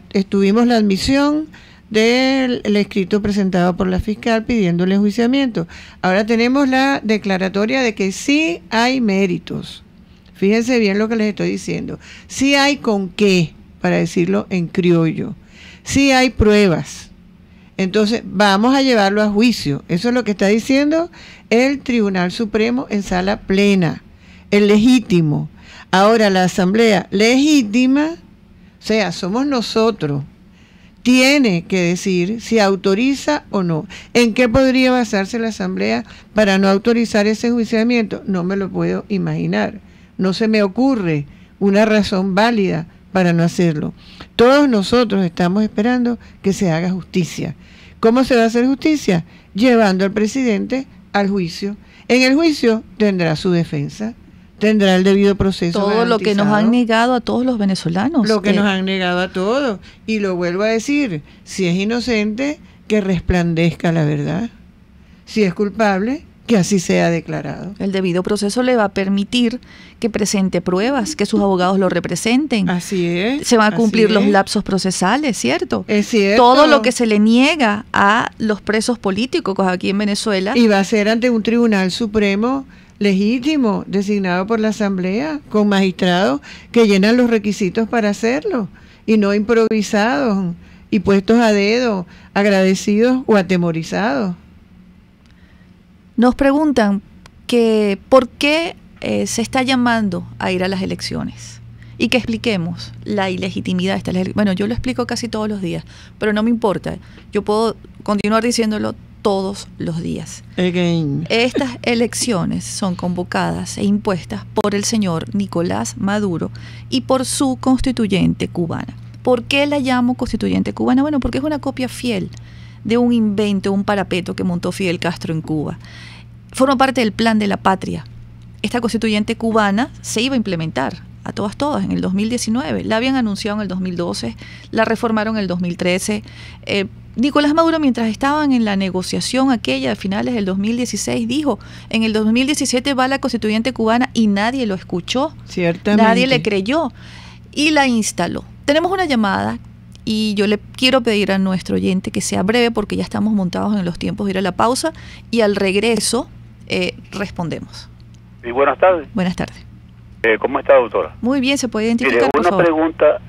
admisión del escrito presentado por la fiscal pidiendo el enjuiciamiento. Ahora tenemos la declaratoria de que sí hay méritos. Fíjense bien lo que les estoy diciendo. Sí hay con qué, para decirlo en criollo. Sí hay pruebas. Entonces, vamos a llevarlo a juicio. Eso es lo que está diciendo el Tribunal Supremo en sala plena. El legítimo. Ahora, la Asamblea legítima, o sea, somos nosotros, tiene que decir si autoriza o no. ¿En qué podría basarse la Asamblea para no autorizar ese enjuiciamiento? No me lo puedo imaginar. No se me ocurre una razón válida para no hacerlo. Todos nosotros estamos esperando que se haga justicia. ¿Cómo se va a hacer justicia? Llevando al presidente al juicio. En el juicio tendrá su defensa, tendrá el debido proceso. Todo lo que nos han negado a todos los venezolanos. Lo que nos han negado a todos. Y lo vuelvo a decir, si es inocente, que resplandezca la verdad. Si es culpable, que así sea declarado. El debido proceso le va a permitir que presente pruebas, que sus abogados lo representen. Así es. Se van a cumplir los lapsos procesales, ¿cierto? Es cierto. Todo lo que se le niega a los presos políticos aquí en Venezuela. Y va a ser ante un tribunal supremo legítimo, designado por la Asamblea, con magistrados que llenan los requisitos para hacerlo, y no improvisados y puestos a dedo, agradecidos o atemorizados. Nos preguntan que por qué se está llamando a ir a las elecciones y que expliquemos la ilegitimidad de estas elecciones. Bueno, yo lo explico casi todos los días, pero no me importa. Yo puedo continuar diciéndolo todos los días. Again. Estas elecciones son convocadas e impuestas por el señor Nicolás Maduro y por su constituyente cubana. ¿Por qué la llamo constituyente cubana? Bueno, porque es una copia fiel de un invento, un parapeto que montó Fidel Castro en Cuba. Forma parte del plan de la patria. Esta constituyente cubana se iba a implementar a todas en el 2019. La habían anunciado en el 2012, la reformaron en el 2013. Nicolás Maduro, mientras estaban en la negociación aquella de finales del 2016, dijo, en el 2017 va la constituyente cubana, y nadie lo escuchó. Ciertamente. Nadie le creyó y la instaló. Tenemos una llamada y yo le quiero pedir a nuestro oyente que sea breve porque ya estamos montados en los tiempos de ir a la pausa y al regreso respondemos. Sí, buenas tardes. Buenas tardes. ¿Cómo está, doctora? Muy bien, ¿se puede identificar, Mire, por una favor? pregunta,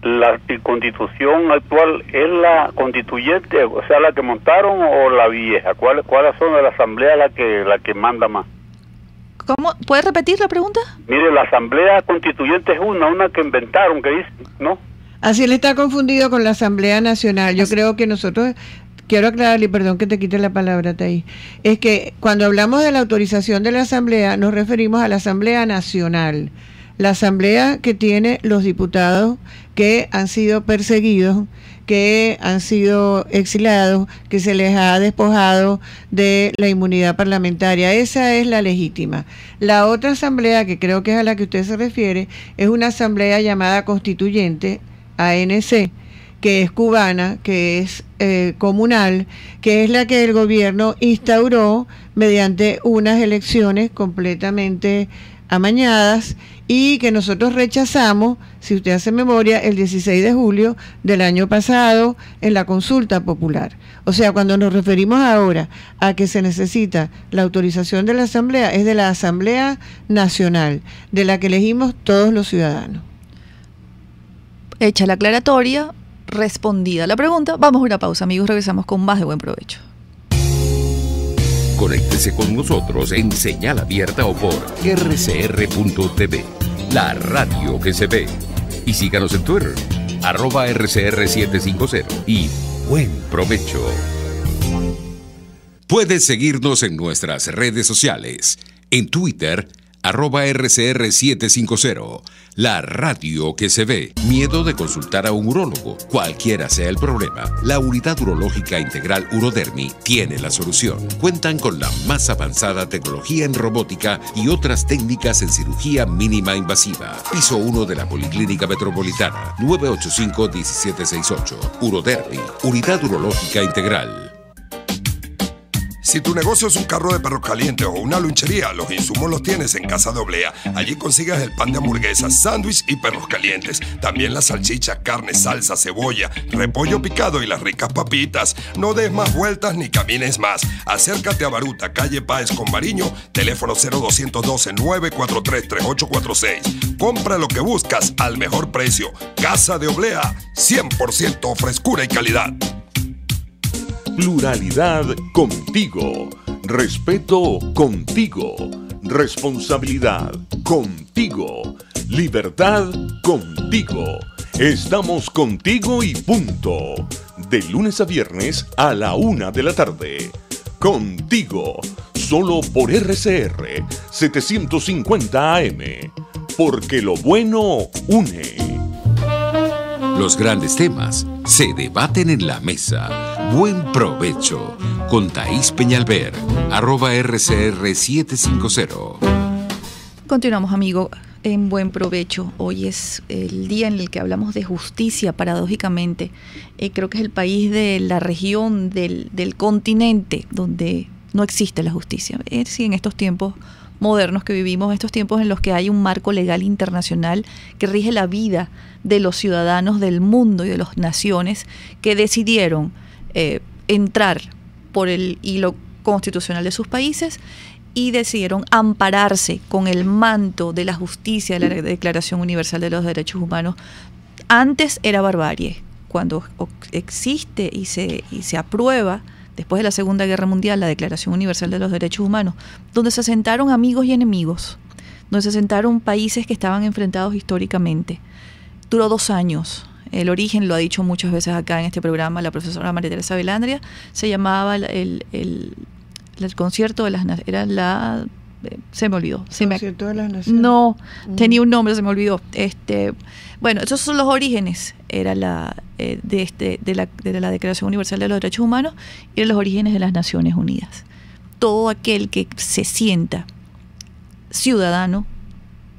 ¿la constitución actual es la constituyente, o sea, la que montaron, o la vieja? ¿Cuáles son de la asamblea la que manda más? ¿Cómo? ¿Puede repetir la pregunta? Mire, la asamblea constituyente es una que inventaron, que dice, ¿no? Así él está confundido con la Asamblea Nacional. Yo creo que nosotros, quiero aclararle, perdón que te quite la palabra, Taí, es que cuando hablamos de la autorización de la Asamblea, nos referimos a la Asamblea Nacional, la Asamblea que tiene los diputados que han sido perseguidos, que han sido exilados, que se les ha despojado de la inmunidad parlamentaria. Esa es la legítima. La otra asamblea, que creo que es a la que usted se refiere, es una asamblea llamada constituyente, ANC, que es cubana, que es comunal, que es la que el gobierno instauró mediante unas elecciones completamente amañadas y que nosotros rechazamos, si usted hace memoria, el 16 de julio del año pasado en la consulta popular. O sea, cuando nos referimos ahora a que se necesita la autorización de la Asamblea, es de la Asamblea Nacional, de la que elegimos todos los ciudadanos. Hecha la aclaratoria, respondida la pregunta, vamos a una pausa, amigos, regresamos con más de Buen Provecho. Conéctese con nosotros en señal abierta o por rcr.tv, la radio que se ve. Y síganos en Twitter, @rcr750 y buen provecho. Puedes seguirnos en nuestras redes sociales. En Twitter, @rcr750, la radio que se ve. Miedo de consultar a un urólogo, cualquiera sea el problema. La Unidad Urológica Integral Urodermi tiene la solución. Cuentan con la más avanzada tecnología en robótica y otras técnicas en cirugía mínima invasiva. Piso 1 de la Policlínica Metropolitana, 985-1768. Urodermi, Unidad Urológica Integral. Si tu negocio es un carro de perros calientes o una lunchería, los insumos los tienes en Casa de Oblea. Allí consigues el pan de hamburguesas, sándwich y perros calientes. También la salchicha, carne, salsa, cebolla, repollo picado y las ricas papitas. No des más vueltas ni camines más. Acércate a Baruta, calle Páez con Mariño, teléfono 0212-943-3846. Compra lo que buscas al mejor precio. Casa de Oblea, 100% frescura y calidad. Pluralidad contigo. Respeto contigo. Responsabilidad contigo. Libertad contigo. Estamos contigo y punto. De lunes a viernes a la 1 de la tarde. Contigo. Solo por RCR 750 AM. Porque lo bueno une. Los grandes temas se debaten en la mesa. Buen provecho con con Thaís Peñalver, @RCR750. Continuamos, amigo, en buen provecho. Hoy es el día en el que hablamos de justicia, paradójicamente. Creo que es el país de la región, del continente, donde no existe la justicia. Sí, en estos tiempos modernos que vivimos, estos tiempos en los que hay un marco legal internacional que rige la vida de los ciudadanos del mundo y de las naciones que decidieron entrar por el hilo constitucional de sus países y decidieron ampararse con el manto de la justicia de la Declaración Universal de los Derechos Humanos. Antes era barbarie. Cuando existe y se aprueba, después de la Segunda Guerra Mundial, la Declaración Universal de los Derechos Humanos, donde se sentaron amigos y enemigos, donde se sentaron países que estaban enfrentados históricamente. Duró 2 años. El origen, lo ha dicho muchas veces acá en este programa la profesora María Teresa Velandria, se llamaba el concierto de las naciones, se me olvidó. ¿Concierto de las naciones? No, tenía un nombre, se me olvidó. Bueno, esos son los orígenes, era de la Declaración Universal de los Derechos Humanos y de los orígenes de las Naciones Unidas. Todo aquel que se sienta ciudadano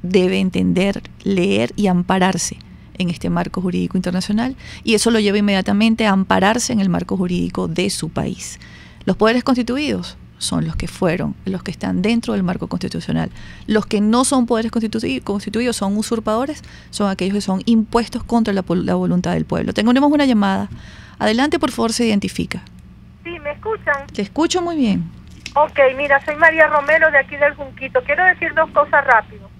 debe entender, leer y ampararse en este marco jurídico internacional, y eso lo lleva inmediatamente a ampararse en el marco jurídico de su país. Los poderes constituidos son los que están dentro del marco constitucional. Los que no son poderes constituidos son usurpadores, son aquellos que son impuestos contra la voluntad del pueblo. Tenemos una llamada. Adelante, por favor, se identifica. Sí, ¿me escuchan? Te escucho muy bien. Ok, mira, soy María Romero de aquí del Junquito. Quiero decir 2 cosas rápido.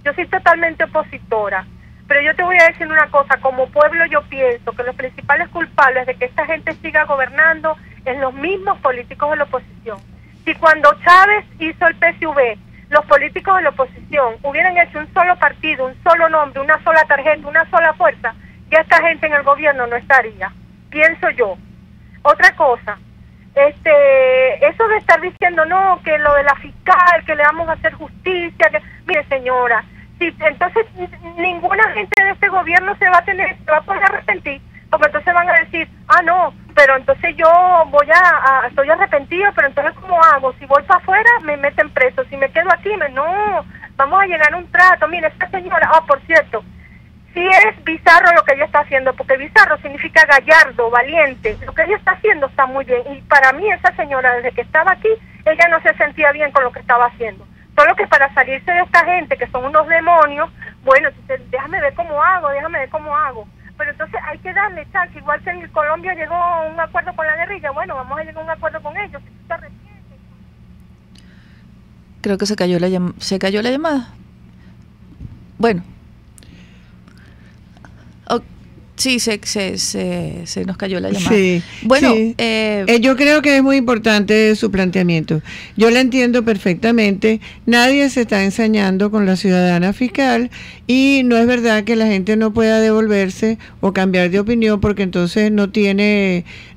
Yo soy totalmente opositora, pero yo te voy a decir una cosa. Como pueblo yo pienso que los principales culpables de que esta gente siga gobernando es los mismos políticos de la oposición. Si cuando Chávez hizo el PSV, los políticos de la oposición hubieran hecho un solo partido, un solo nombre, una sola tarjeta, una sola fuerza, ya esta gente en el gobierno no estaría, pienso yo. Otra cosa, eso de estar diciendo no, que lo de la fiscal, que le vamos a hacer justicia, que mire señora, si entonces ninguna gente de este gobierno se va a poder arrepentir, porque entonces van a decir, no, pero entonces yo estoy arrepentido, pero entonces ¿cómo hago? Si voy para afuera me meten preso, si me quedo aquí, no, vamos a llegar a un trato. Mire, esta señora, por cierto, sí es bizarro lo que ella está haciendo, porque bizarro significa gallardo, valiente. Lo que ella está haciendo está muy bien, y para mí esa señora, desde que estaba aquí, ella no se sentía bien con lo que estaba haciendo. Solo que para salirse de esta gente, que son unos demonios, bueno, déjame ver cómo hago. Pero entonces hay que darle chance, igual que en Colombia llegó a un acuerdo con la guerrilla, bueno, vamos a llegar a un acuerdo con ellos. Si tú te arrepientes. Creo que se cayó la llamada. Bueno. Sí, se nos cayó la llamada. Sí, bueno, sí. Yo creo que es muy importante su planteamiento. Yo la entiendo perfectamente. Nadie se está ensañando con la ciudadana fiscal, y no es verdad que la gente no pueda devolverse o cambiar de opinión, porque entonces no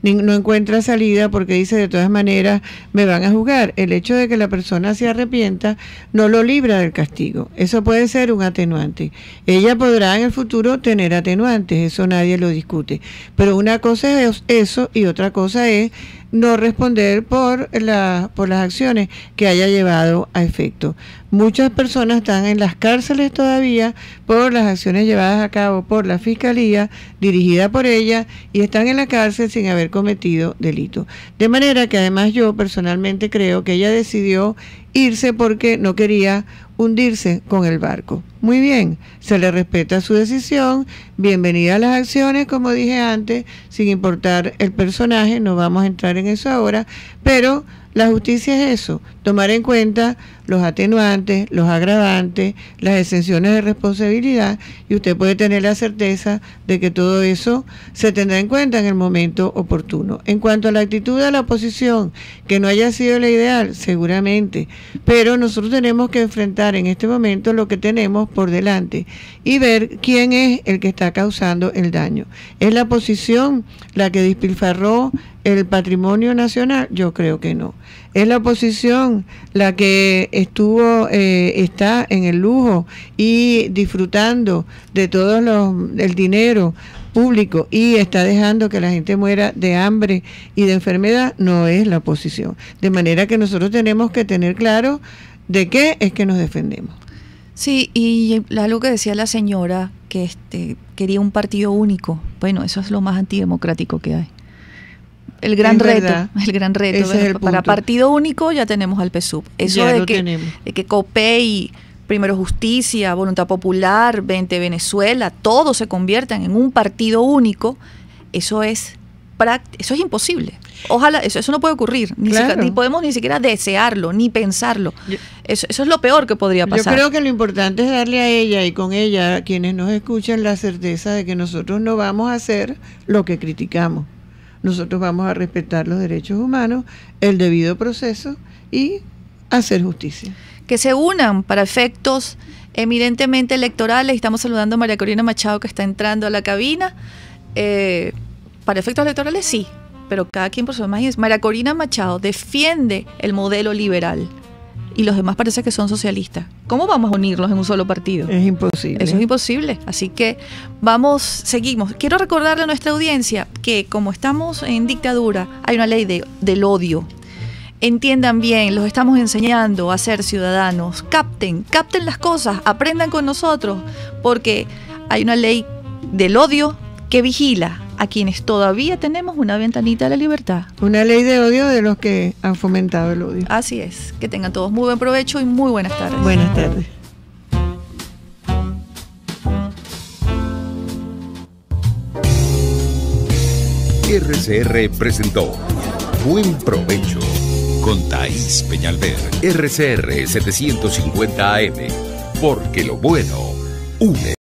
encuentra salida, porque dice de todas maneras me van a juzgar. El hecho de que la persona se arrepienta no lo libra del castigo. Eso puede ser un atenuante. Ella podrá en el futuro tener atenuantes, eso nadie lo discute, pero una cosa es eso y otra cosa es no responder por las acciones que haya llevado a efecto. Muchas personas están en las cárceles todavía por las acciones llevadas a cabo por la Fiscalía, dirigida por ella, y están en la cárcel sin haber cometido delito. De manera que además yo personalmente creo que ella decidió irse porque no quería hundirse con el barco. Muy bien, se le respeta su decisión, bienvenida a las acciones, como dije antes, sin importar el personaje, no vamos a entrar en eso ahora, pero la justicia es eso, tomar en cuenta los atenuantes, los agravantes, las exenciones de responsabilidad, y usted puede tener la certeza de que todo eso se tendrá en cuenta en el momento oportuno. En cuanto a la actitud de la oposición, que no haya sido la ideal, seguramente, pero nosotros tenemos que enfrentar en este momento lo que tenemos por delante y ver quién es el que está causando el daño. ¿Es la oposición la que despilfarró el patrimonio nacional? Yo creo que no. ¿Es la oposición la que está en el lujo y disfrutando de todo el dinero público y está dejando que la gente muera de hambre y de enfermedad, no es la oposición. De manera que nosotros tenemos que tener claro de qué es que nos defendemos. Sí, y algo que decía la señora, que quería un partido único. Bueno, eso es lo más antidemocrático que hay. El gran reto. Ese es el para punto. partido único ya tenemos al PSUV. Eso Ya de lo que, tenemos. de que COPEI, Primero Justicia, Voluntad Popular, 20 Venezuela, todos se conviertan en un partido único, eso es imposible. Ojalá, eso no puede ocurrir, ni podemos ni siquiera desearlo, ni pensarlo. Eso es lo peor que podría pasar. Yo creo que lo importante es darle a ella y con ella, a quienes nos escuchan, la certeza de que nosotros no vamos a hacer lo que criticamos. Nosotros vamos a respetar los derechos humanos, el debido proceso y hacer justicia. Que se unan para efectos eminentemente electorales. Estamos saludando a María Corina Machado, que está entrando a la cabina. Para efectos electorales sí, pero cada quien por su imagen. María Corina Machado defiende el modelo liberal y los demás parece que son socialistas. ¿Cómo vamos a unirlos en un solo partido? Es imposible. Eso es imposible. Así que seguimos. Quiero recordarle a nuestra audiencia que como estamos en dictadura, hay una ley del odio. Entiendan bien, los estamos enseñando a ser ciudadanos. Capten las cosas, aprendan con nosotros, porque hay una ley del odio que vigila a quienes todavía tenemos una ventanita de la libertad. Una ley de odio de los que han fomentado el odio. Así es. Que tengan todos muy buen provecho y muy buenas tardes. Buenas tardes. RCR presentó Buen Provecho con Thaís Peñalver. RCR 750 AM, porque lo bueno une.